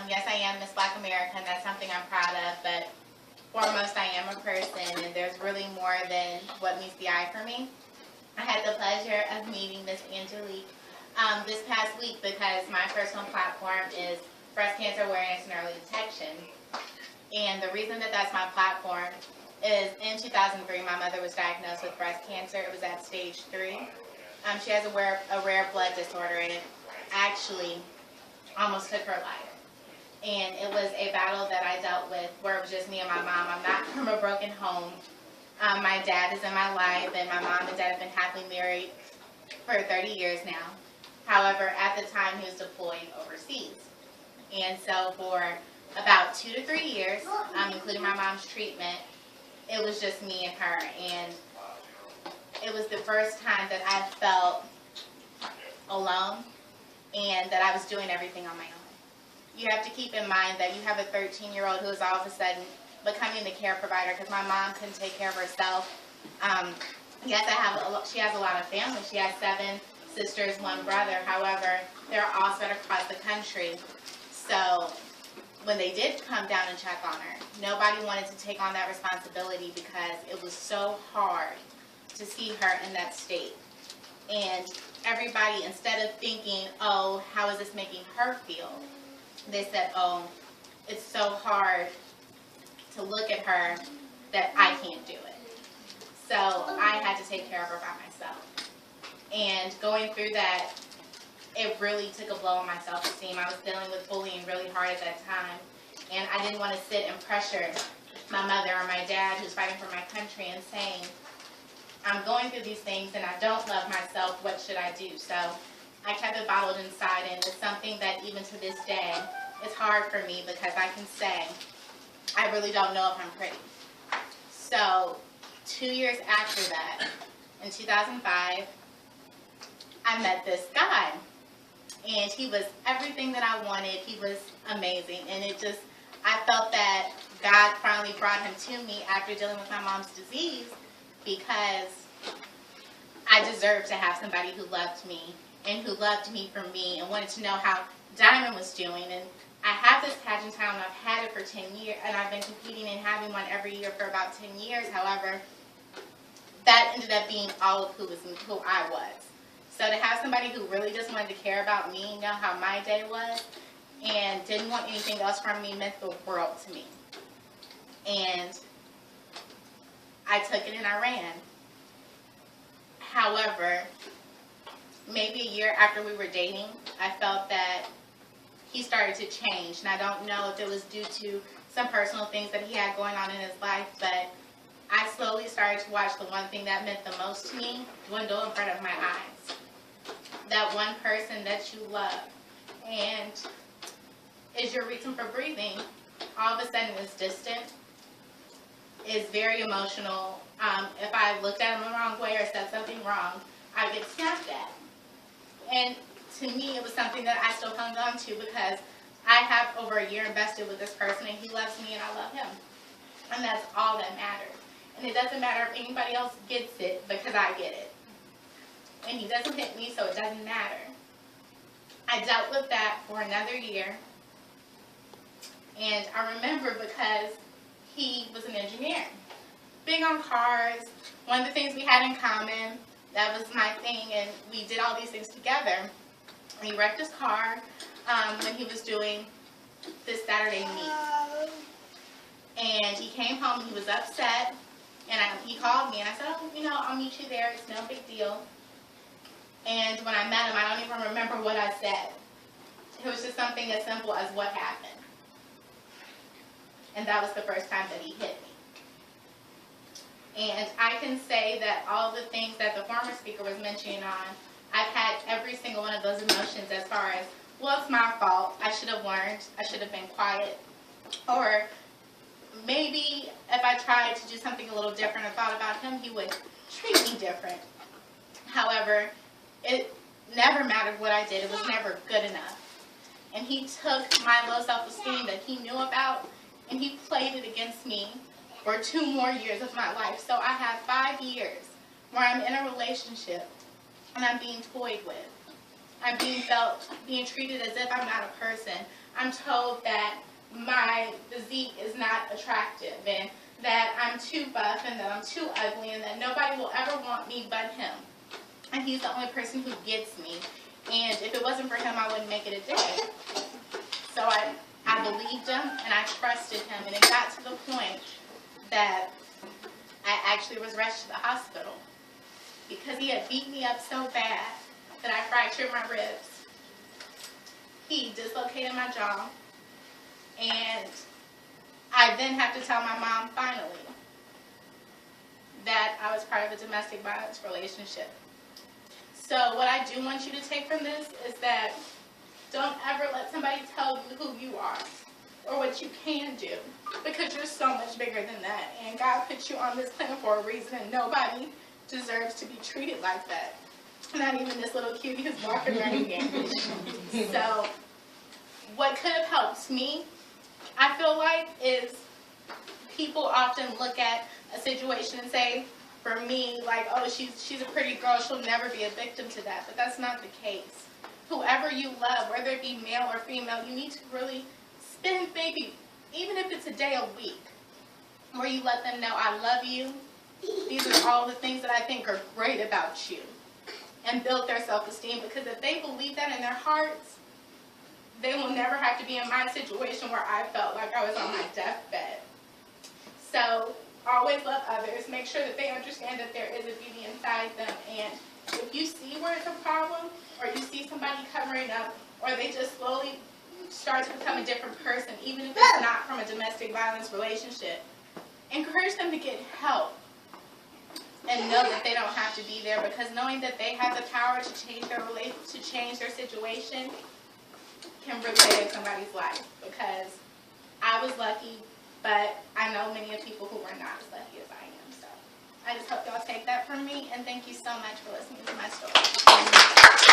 Yes, I am Miss Black America, and that's something I'm proud of, but foremost, I am a person, and there's really more than what meets the eye for me. I had the pleasure of meeting Miss Angelique this past week because my personal platform is breast cancer awareness and early detection. And the reason that that's my platform is in 2003, my mother was diagnosed with breast cancer. It was at stage 3. She has a rare blood disorder, and it actually almost took her life. And it was a battle that I dealt with where it was just me and my mom. I'm not from a broken home. My dad is in my life, and my mom and dad have been happily married for 30 years now. However, at the time, he was deployed overseas. And so for about 2 to 3 years, including my mom's treatment, it was just me and her. And it was the first time that I felt alone and that I was doing everything on my own. You have to keep in mind that you have a 13-year-old who is all of a sudden becoming the care provider because my mom couldn't take care of herself. Yes, she has a lot of family. She has 7 sisters, 1 brother. However, they're all spread across the country. So when they did come down and check on her, nobody wanted to take on that responsibility because it was so hard to see her in that state. And everybody, instead of thinking, oh, how is this making her feel, they said, oh, it's so hard to look at her that I can't do it. So I had to take care of her by myself. And going through that, it really took a blow on my self-esteem. I was dealing with bullying really hard at that time. And I didn't want to sit and pressure my mother or my dad who's fighting for my country and saying, I'm going through these things and I don't love myself, what should I do? So I kept it bottled inside, and it's something that even to this day, it's hard for me because I can say, I really don't know if I'm pretty. So 2 years after that, in 2005, I met this guy. And he was everything that I wanted. He was amazing. And I felt that God finally brought him to me after dealing with my mom's disease because I deserved to have somebody who loved me and who loved me for me and wanted to know how Dymond was doing. And I have this pageant title, and I've had it for 10 years, and I've been competing and having one every year for about 10 years. However, that ended up being all of who I was. So to have somebody who really just wanted to care about me, know how my day was, and didn't want anything else from me meant the world to me. And I took it and I ran. However, maybe a year after we were dating, I felt that he started to change. And I don't know if it was due to some personal things that he had going on in his life, but I slowly started to watch the one thing that meant the most to me dwindle in front of my eyes. That one person that you love and is your reason for breathing, all of a sudden is distant, is very emotional. If I looked at him the wrong way or said something wrong, I get snapped at. And to me, it was something that I still hung on to because I have over a year invested with this person, and he loves me and I love him. And that's all that matters. And it doesn't matter if anybody else gets it because I get it. And he doesn't hit me, so it doesn't matter. I dealt with that for another year. And I remember because he was an engineer. Big on cars. One of the things we had in common, that was my thing, and we did all these things together. He wrecked his car when he was doing this Saturday meet. And he came home, he was upset, and he called me, and I said, oh, I'll meet you there, it's no big deal. And when I met him, I don't even remember what I said. It was just something as simple as what happened. And that was the first time that he hit me. And I can say that all the things that the former speaker was mentioning on, I've had every single one of those emotions as far as, well, it's my fault. I should have learned. I should have been quiet. Or maybe if I tried to do something a little different or thought about him, he would treat me different. However, it never mattered what I did. It was never good enough. And he took my low self-esteem that he knew about, and he played it against me for 2 more years of my life. So I have 5 years where I'm in a relationship and I'm being toyed with. I'm being treated as if I'm not a person. I'm told that my physique is not attractive and that I'm too buff and that I'm too ugly and that nobody will ever want me but him. And he's the only person who gets me. And if it wasn't for him, I wouldn't make it a day. So I believed him and I trusted him. And it got to the point that I actually was rushed to the hospital because he had beat me up so bad that I fractured my ribs. He dislocated my jaw. And I then have to tell my mom finally that I was part of a domestic violence relationship. So what I do want you to take from this is that don't ever let somebody tell you who you are or what you can do, because you're so much bigger than that. And God put you on this planet for a reason, and nobody deserves to be treated like that. Not even this little cutie who's walking around here. So what could have helped me, I feel like, is people often look at a situation and say, for me, like, oh, she's a pretty girl, she'll never be a victim to that. But that's not the case. Whoever you love, whether it be male or female, you need to really spend maybe, even if it's a day a week, where you let them know, I love you. These are all the things that I think are great about you. And build their self-esteem, because if they believe that in their hearts, they will never have to be in my situation where I felt like I was on my deathbed. So always love others. Make sure that they understand that there is a beauty inside them. And if you see where it's a problem, or you see somebody covering up, or they just slowly start to become a different person, even if it's not from a domestic violence relationship, encourage them to get help. And know that they don't have to be there, because knowing that they have the power to change their situation can really save somebody's life. Because I was lucky, but I know many of people who were not as lucky as I am. So I just hope y'all take that from me, and thank you so much for listening to my story.